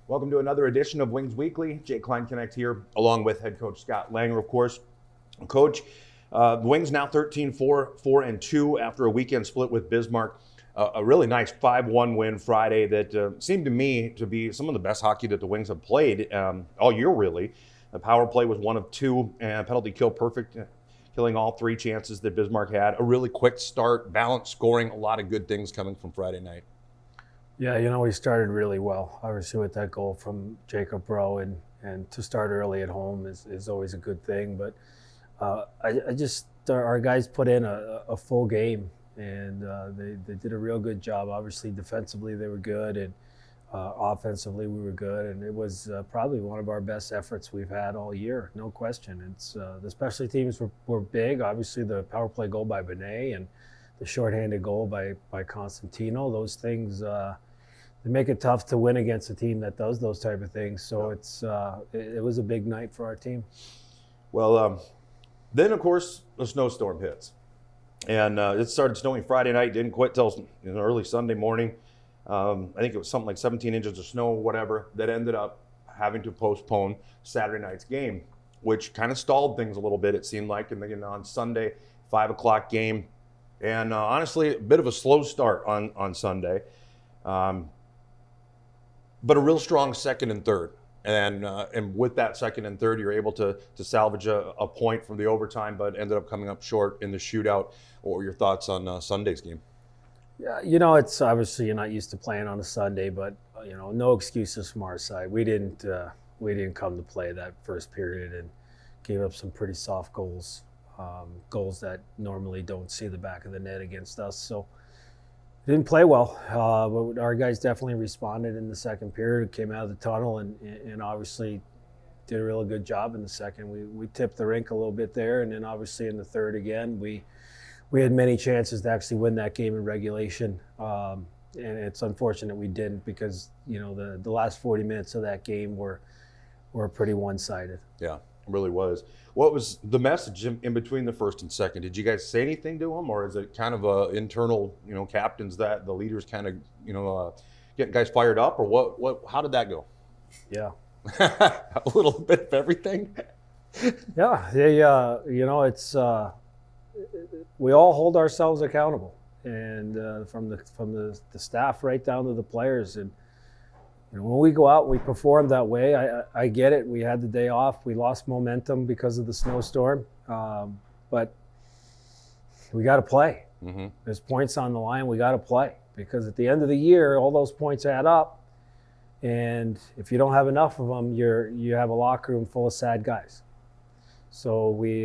Welcome to another edition of Wings Weekly. Jake Kleinknecht here, along with head coach Scott Langer, of course. Coach, the Wings now 13-4-2 after a weekend split with Bismarck. A really nice 5-1 win Friday that seemed to me to be some of the best hockey that the Wings have played all year, really. The power play was 1 of 2, and penalty kill perfect, killing all 3 chances that Bismarck had. A really quick start, balanced scoring, a lot of good things coming from Friday night. Yeah, we started really well, obviously, with that goal from Jacob Rowe, and to start early at home is always a good thing. But our guys put in a full game, and they did a real good job. Obviously, defensively they were good, and offensively we were good, and it was probably one of our best efforts we've had all year, no question. It's the specialty teams were big. Obviously, the power play goal by Benet and the shorthanded goal by Constantino. Those things. They make it tough to win against a team that does those type of things. So it was a big night for our team. Well, then of course the snowstorm hits, and it started snowing Friday night. Didn't quit till early Sunday morning. I think it was something like 17 inches of snow, or whatever. That ended up having to postpone Saturday night's game, which kind of stalled things a little bit. It seemed like, and then on Sunday, 5 o'clock game, and honestly, a bit of a slow start on Sunday. But a real strong second and third. And with that second and third, you're able to salvage a point from the overtime, but ended up coming up short in the shootout. What were your thoughts on Sunday's game? Yeah, it's obviously you're not used to playing on a Sunday, but no excuses from our side. We didn't come to play that first period and gave up some pretty soft goals, goals that normally don't see the back of the net against us. So. Didn't play well, but our guys definitely responded in the second period, came out of the tunnel, and obviously did a really good job in the second. We tipped the rink a little bit there, and then obviously in the third again, we had many chances to actually win that game in regulation, and it's unfortunate we didn't because the last 40 minutes of that game were pretty one-sided. Yeah, it really was. What was the message in between the first and second? Did you guys say anything to them, or is it kind of internal, captains that the leaders kind of, getting guys fired up, or what? How did that go? Yeah, a little bit of everything. Yeah, they, it's we all hold ourselves accountable, and from the staff right down to the players, and. When we go out and we perform that way, I get it. We had the day off. We lost momentum because of the snowstorm. But we got to play. Mm-hmm. There's points on the line. We got to play. Because at the end of the year, all those points add up. And if you don't have enough of them, you have a locker room full of sad guys. So we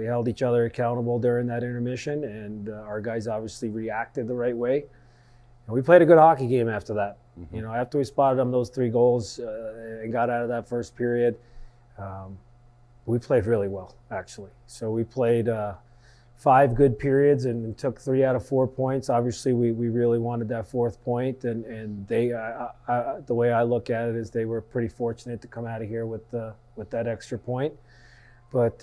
held each other accountable during that intermission. And our guys obviously reacted the right way. And we played a good hockey game after that. Mm-hmm. After we spotted them those 3 goals and got out of that first period, we played really well, actually. So we played 5 good periods and took 3 out of 4 points. Obviously, we really wanted that 4th point, and they, the way I look at it is they were pretty fortunate to come out of here with that extra point. But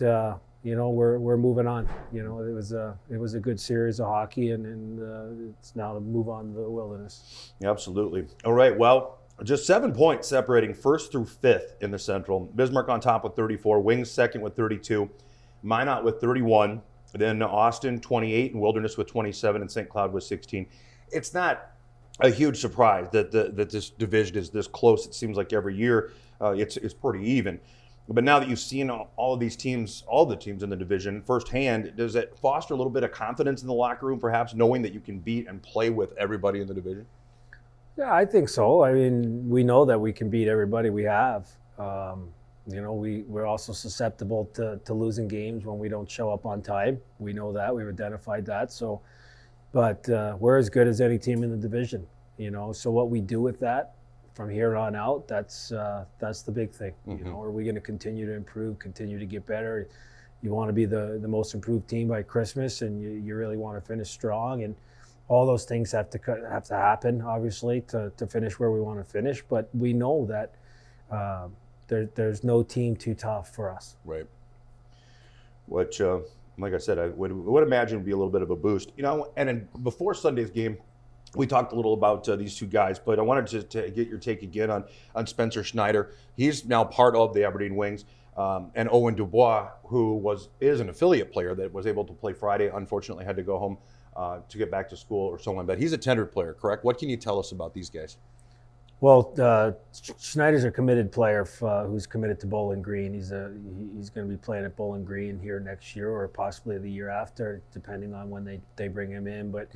we're moving on. It was a good series of hockey, and it's now to move on to the Wilderness. Absolutely. All right. Well, just 7 points separating first through fifth in the Central. Bismarck on top with 34, Wings second with 32, Minot with 31, then Austin 28, and Wilderness with 27, and St. Cloud with 16. It's not a huge surprise that this division is this close. It seems like every year it's pretty even. But now that you've seen all of these teams, all the teams in the division firsthand, does it foster a little bit of confidence in the locker room, perhaps knowing that you can beat and play with everybody in the division? Yeah, I think so. I mean, we know that we can beat everybody we have. We're also susceptible to losing games when we don't show up on time. We know that. We've identified that. So, but we're as good as any team in the division. So what we do with that from here on out, that's the big thing. Mm-hmm. Are we going to continue to improve, continue to get better? You want to be the most improved team by Christmas, and you really want to finish strong, and all those things have to happen, obviously, to finish where we want to finish. But we know that there's no team too tough for us. Right. Which, like I said, I would imagine would be a little bit of a boost. And before Sunday's game, We talked a little about these two guys, but I wanted to get your take again on Spencer Schneider. He's now part of the Aberdeen Wings, and Owen Dubois, who is an affiliate player that was able to play Friday. Unfortunately, had to go home to get back to school or so on. But he's a tendered player, correct? What can you tell us about these guys? Well, Schneider's a committed player who's committed to Bowling Green. He's going to be playing at Bowling Green here next year, or possibly the year after, depending on when they bring him in. But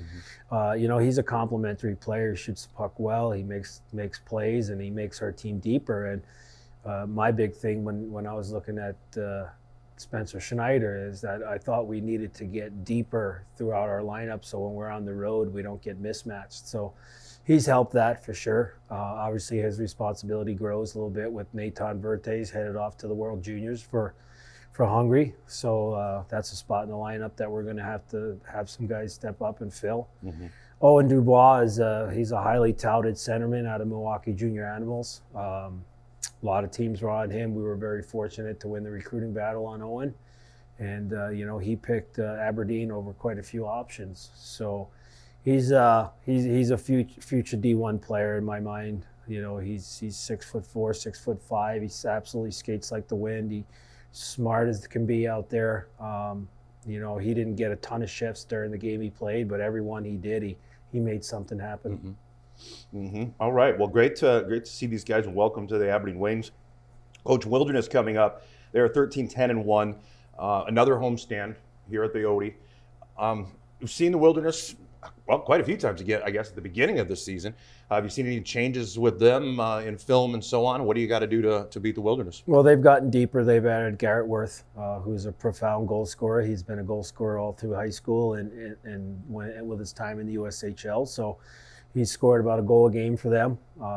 he's a complimentary player. He shoots the puck well. He makes plays, and he makes our team deeper. And my big thing when I was looking at Spencer Schneider is that I thought we needed to get deeper throughout our lineup, so when we're on the road, we don't get mismatched. So he's helped that for sure. Obviously, his responsibility grows a little bit with Nathan Vertes headed off to the World Juniors for Hungary. So that's a spot in the lineup that we're going to have some guys step up and fill. Mm-hmm. Owen Dubois he's a highly touted centerman out of Milwaukee Junior Animals. A lot of teams were on him. We were very fortunate to win the recruiting battle on Owen, and he picked Aberdeen over quite a few options. So he's a future D1 player in my mind. He's 6'4", 6'5". He absolutely skates like the wind. He's smart as can be out there. He didn't get a ton of shifts during the game he played, but every one he did, he made something happen. Mm-hmm. Mm-hmm. All right. Well, great to see these guys, and welcome to the Aberdeen Wings. Coach, Wilderness coming up. They're 13-10-1. Another homestand here at the Odie. We've seen the Wilderness quite a few times again, I guess, at the beginning of the season. Have you seen any changes with them in film and so on? What do you got to do to beat the Wilderness? Well, they've gotten deeper. They've added Garrett Worth, who's a profound goal scorer. He's been a goal scorer all through high school and with his time in the USHL. So he's scored about a goal a game for them,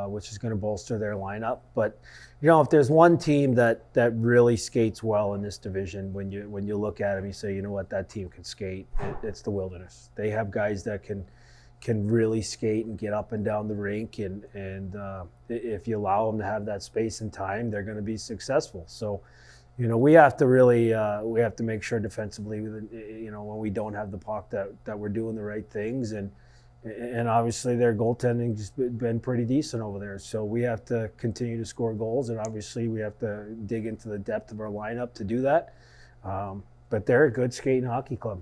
which is going to bolster their lineup. But if there's one team that really skates well in this division, when you look at them, you say, that team can skate. It's the Wilderness. They have guys that can really skate and get up and down the rink, and if you allow them to have that space and time, they're going to be successful. So, we have to really make sure defensively, when we don't have the puck, that we're doing the right things. And obviously their goaltending's been pretty decent over there. So we have to continue to score goals, and obviously we have to dig into the depth of our lineup to do that. But they're a good skating hockey club.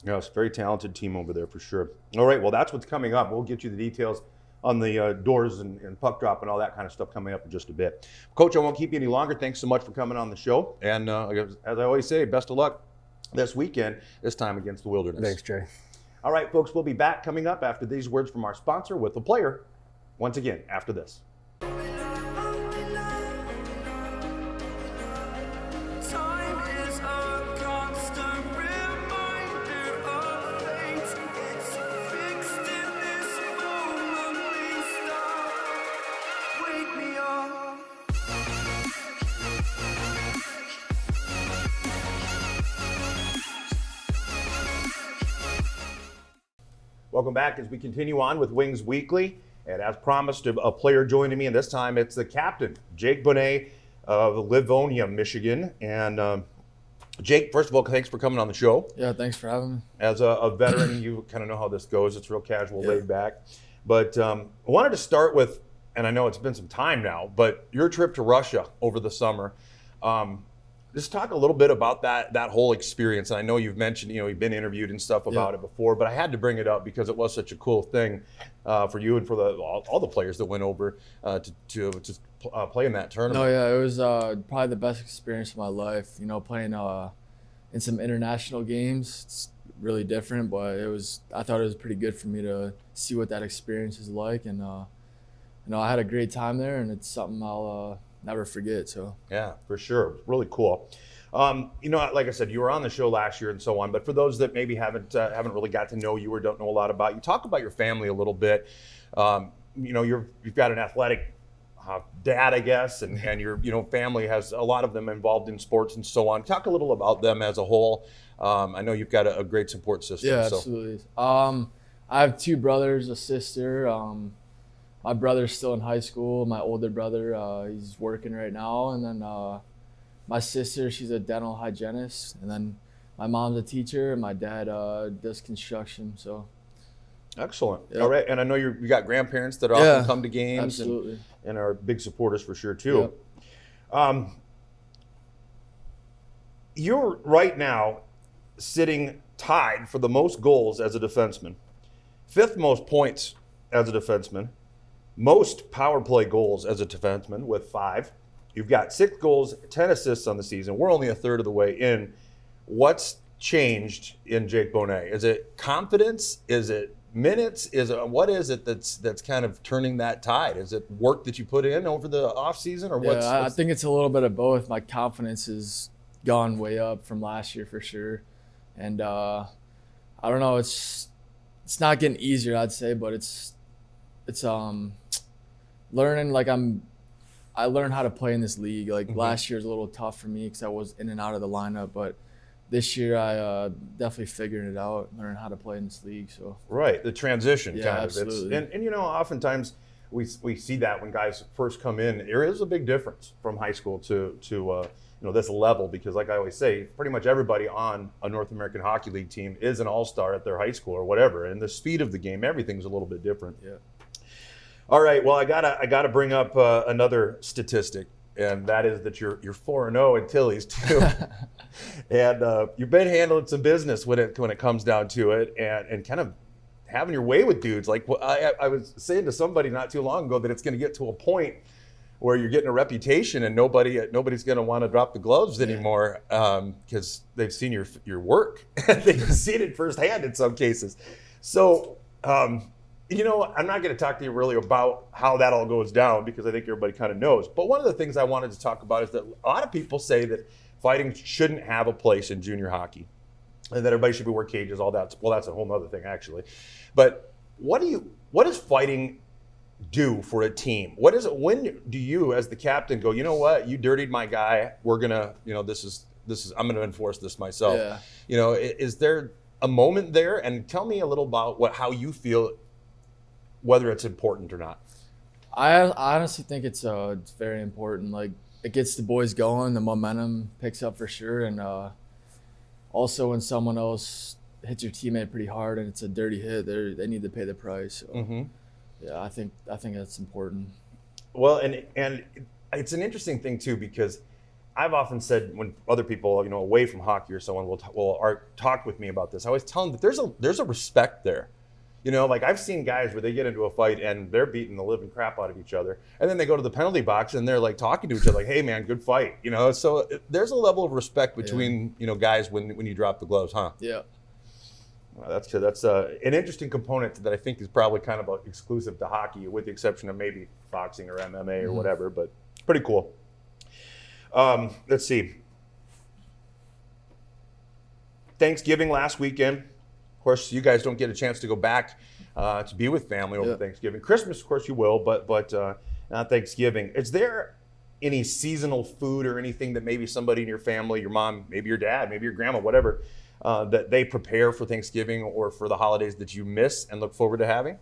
Yeah, it's a very talented team over there for sure. All right, well, that's what's coming up. We'll get you the details on the doors and puck drop and all that kind of stuff coming up in just a bit. Coach, I won't keep you any longer. Thanks so much for coming on the show. And as I always say, best of luck this weekend, this time against the Wilderness. Thanks, Jay. All right, folks, we'll be back coming up after these words from our sponsor with the player once again after this. Welcome back as we continue on with Wings Weekly. And as promised, a player joining me, and this time it's the captain, Jake Bonnet of Livonia, Michigan. And Jake, first of all, thanks for coming on the show. Yeah, thanks for having me. As a veteran, you kind of know how this goes. It's real casual, laid back. But I wanted to start with, and I know it's been some time now, but your trip to Russia over the summer. Just talk a little bit about that whole experience. And I know you've mentioned, you've been interviewed and stuff about it before, but I had to bring it up because it was such a cool thing for you and for all the players that went over to play in that tournament. No, yeah, it was probably the best experience of my life. Playing in some international games. It's really different, but I thought it was pretty good for me to see what that experience is like, and I had a great time there, and it's something I'll never forget. So yeah, for sure, really cool. Like I said, you were on the show last year and so on, but for those that maybe haven't really got to know you or don't know a lot about you, talk about your family a little bit. You've got an athletic dad, I guess, and your family has a lot of them involved in sports and so on. Talk a little about them as a whole. I know you've got a great support system. Yeah, absolutely. I have two brothers, a sister. My brother's still in high school. My older brother, he's working right now. And then my sister, she's a dental hygienist. And then my mom's a teacher, and my dad does construction. So Excellent. Yep. All right, and I know you got grandparents that Yeah, often come to games Absolutely. and are big supporters for sure too. Yep. You're right now sitting tied for the most goals as a defenseman, fifth most points as a defenseman, most power play goals as a defenseman with 5. You've got 6 goals, 10 assists on the season. We're only a third of the way in. What's changed in Jake Bonet? Is it confidence? Is it minutes? What is it that's kind of turning that tide? Is it work that you put in over the offseason, or Yeah, I think it's a little bit of both. My confidence has gone way up from last year for sure, and I don't know. It's not getting easier, I'd say, but it's learning. Like I learned how to play in this league. Like last year was a little tough for me because I was in and out of the lineup, but this year I definitely figured it out, learning how to play in this league. So right, the transition Yeah, kind of. absolutely. And you know, oftentimes we see that when guys first come in, there is a big difference from high school to this level, because like I always say, pretty much everybody on a North American Hockey League team is an all-star at their high school or whatever, and the speed of the game, everything's a little bit different. yeah. All right, well, I gotta bring up another statistic, and that is that you're 4-0 in Tilly's too, and you've been handling some business when it comes down to it, and kind of having your way with dudes. Like I was saying to somebody not too long ago that it's going to get to a point where you're getting a reputation and nobody's going to want to drop the gloves anymore, because they've seen your work. They've seen it firsthand in some cases. So. I'm not going to talk to you really about how that all goes down, because I think everybody kind of knows. But one of the things I wanted to talk about is that a lot of people say that fighting shouldn't have a place in junior hockey, and that everybody should be wear cages, all that. Well, that's a whole other thing, actually. But what does fighting do for a team? When do you, as the captain, go, you know what, you dirtied my guy, we're going to, this is, I'm going to enforce this myself. Yeah. Is there a moment there? And tell me a little about how you feel, whether it's important or not. I honestly think it's very important. Like, it gets the boys going, the momentum picks up for sure, and also when someone else hits your teammate pretty hard and it's a dirty hit, they need to pay the price. So, yeah, I think that's important. Well, and it's an interesting thing too, because I've often said when other people, away from hockey or someone will talk with me about this, I always tell them that there's a respect there. Like I've seen guys where they get into a fight and they're beating the living crap out of each other, and then they go to the penalty box and they're like talking to each other like, "Hey man, good fight." So there's a level of respect between guys when you drop the gloves, huh? Yeah. Well, that's an interesting component that I think is probably kind of exclusive to hockey, with the exception of maybe boxing or MMA or whatever. But pretty cool. Let's see. Thanksgiving last weekend. Of course, you guys don't get a chance to go back to be with family over Thanksgiving. Christmas, of course, you will, but not Thanksgiving. Is there any seasonal food or anything that maybe somebody in your family, your mom, maybe your dad, maybe your grandma, whatever, that they prepare for Thanksgiving or for the holidays that you miss and look forward to having?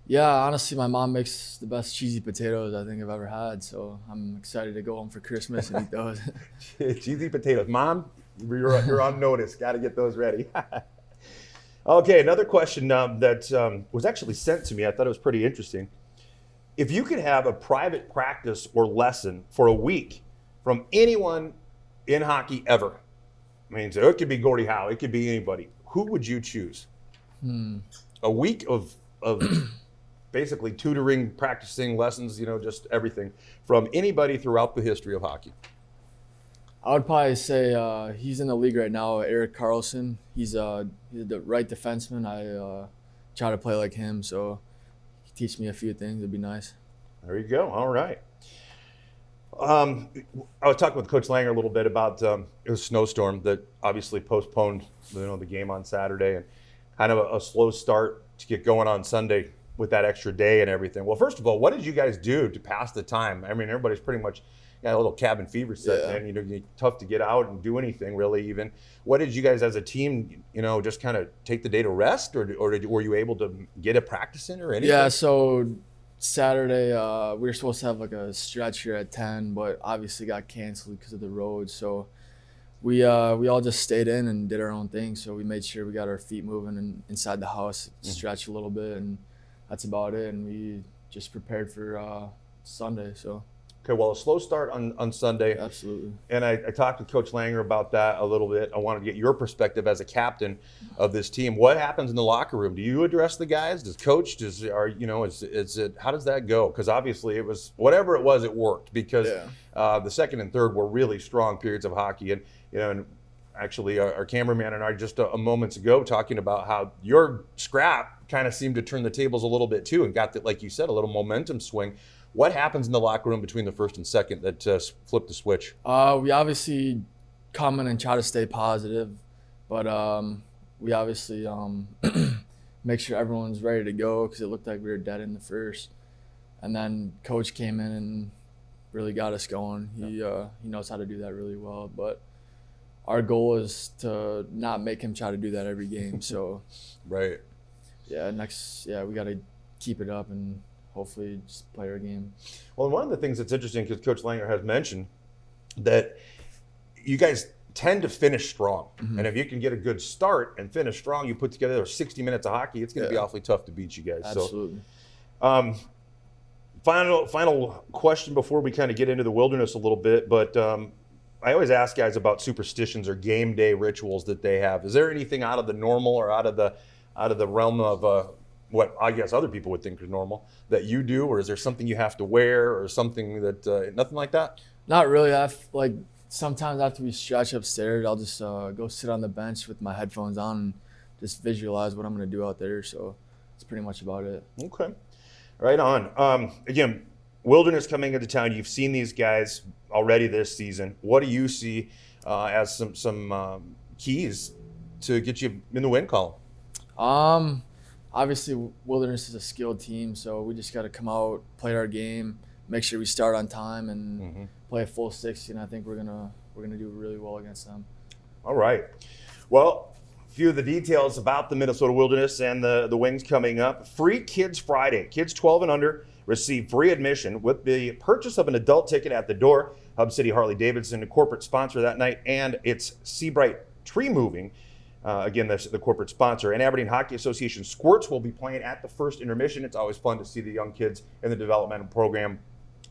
Yeah, honestly, my mom makes the best cheesy potatoes I think I've ever had, so I'm excited to go home for Christmas and eat those. Cheesy potatoes. Mom, you're on notice. Got to get those ready. Okay, another question that was actually sent to me. I thought it was pretty interesting. If you could have a private practice or lesson for a week from anyone in hockey ever, I mean, so it could be Gordie Howe, it could be anybody, who would you choose? A week of basically tutoring, practicing, lessons, just everything from anybody throughout the history of hockey. I would probably say he's in the league right now, Erik Karlsson. He's the right defenseman. I try to play like him, so he can teach me a few things. It'd be nice. There you go. All right. I was talking with Coach Langer a little bit about it was a snowstorm that obviously postponed the game on Saturday, and kind of a slow start to get going on Sunday with that extra day and everything. Well, first of all, what did you guys do to pass the time? I mean, everybody's pretty much got a little cabin fever setting in. It's tough to get out and do anything really. Even what did you guys as a team, just kind of take the day to rest, or were you able to get a practice in or anything? Yeah. So Saturday we were supposed to have like a stretch here at 10, but obviously got canceled because of the road. So we all just stayed in and did our own thing. So we made sure we got our feet moving and inside the house, stretch a little bit, and that's about it. And we just prepared for Sunday. So Okay, well, a slow start on Sunday. absolutely. And I talked to Coach Langer about that a little bit. I wanted to get your perspective as a captain of this team. What happens in the locker room? Do you address the guys? Does coach? Is it? How does that go? Because obviously it was whatever it was, it worked because the second and third were really strong periods of hockey. And actually our cameraman and I just a moments ago talking about how your scrap kind of seemed to turn the tables a little bit too and got that, like you said, a little momentum swing. What happens in the locker room between the first and second that flipped the switch? We obviously come in and try to stay positive, but we obviously make sure everyone's ready to go because it looked like we were dead in the first. And then coach came in and really got us going. He knows how to do that really well, but our goal is to not make him try to do that every game. So Right. we got to keep it up and hopefully just play our game. Well, and one of the things that's interesting, because Coach Langer has mentioned that you guys tend to finish strong. And if you can get a good start and finish strong, you put together 60 minutes of hockey, it's going to be awfully tough to beat you guys. Absolutely. So, final question before we kind of get into the Wilderness a little bit, but I always ask guys about superstitions or game day rituals that they have. Is there anything out of the normal or out of the realm of what I guess other people would think is normal that you do, or is there something you have to wear or something that nothing like that? Not really. Like sometimes after we stretch upstairs, I'll just go sit on the bench with my headphones on and just visualize what I'm going to do out there. So that's pretty much about it. Okay, right on. Again, Wilderness coming into town. You've seen these guys already this season. What do you see as some keys to get you in the win column? Obviously, Wilderness is a skilled team, so we just got to come out, play our game, make sure we start on time, and play a full 60. And I think we're gonna do really well against them. All right. Well, a few of the details about the Minnesota Wilderness and the Wings coming up. Free Kids Friday. Kids 12 and under receive free admission with the purchase of an adult ticket at the door. Hub City Harley-Davidson, a corporate sponsor that night, and it's Seabright Tree Moving. Again, that's the corporate sponsor. And Aberdeen Hockey Association Squirts will be playing at the first intermission. It's always fun to see the young kids in the developmental program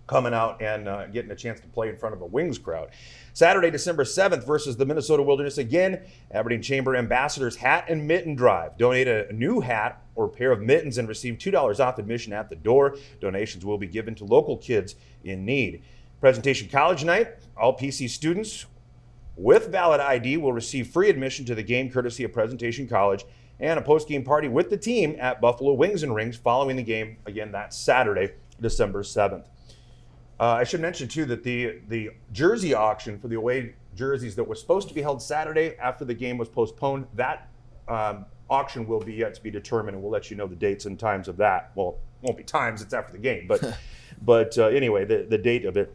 coming out and getting a chance to play in front of a Wings crowd. Saturday, December 7th versus the Minnesota Wilderness again. Aberdeen Chamber Ambassadors Hat and Mitten Drive. Donate a new hat or pair of mittens and receive $2 off admission at the door. Donations will be given to local kids in need. Presentation College Night. All PC students with valid ID will receive free admission to the game courtesy of Presentation College, and a post-game party with the team at Buffalo Wings and Rings following the game. Again, that's Saturday, December 7th. I should mention, too, that the jersey auction for the away jerseys that was supposed to be held Saturday after the game was postponed, that auction will be yet to be determined, and we'll let you know the dates and times of that. Well, it won't be times, it's after the game, but anyway, the date of it.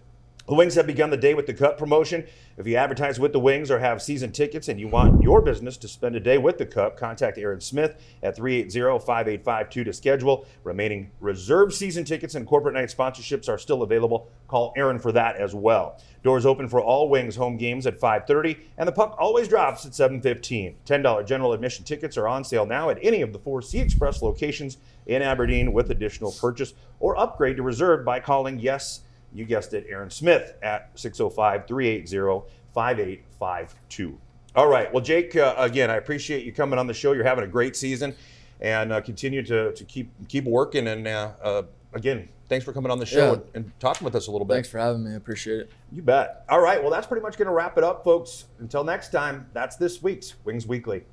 The Wings have begun the day with the Cup promotion. If you advertise with the Wings or have season tickets and you want your business to spend a day with the Cup, contact Aaron Smith at 380-5852 to schedule. Remaining reserved season tickets and corporate night sponsorships are still available. Call Aaron for that as well. Doors open for all Wings home games at 5:30, and the puck always drops at 7:15. $10 general admission tickets are on sale now at any of the 4 Sea Express locations in Aberdeen with additional purchase or upgrade to reserved by calling, yes, you guessed it, Aaron Smith at 605-380-5852. All right. Well, Jake, again, I appreciate you coming on the show. You're having a great season, and continue to keep working. And again, thanks for coming on the show and talking with us a little bit. Thanks for having me. I appreciate it. You bet. All right. Well, that's pretty much going to wrap it up, folks. Until next time, that's this week's Wings Weekly.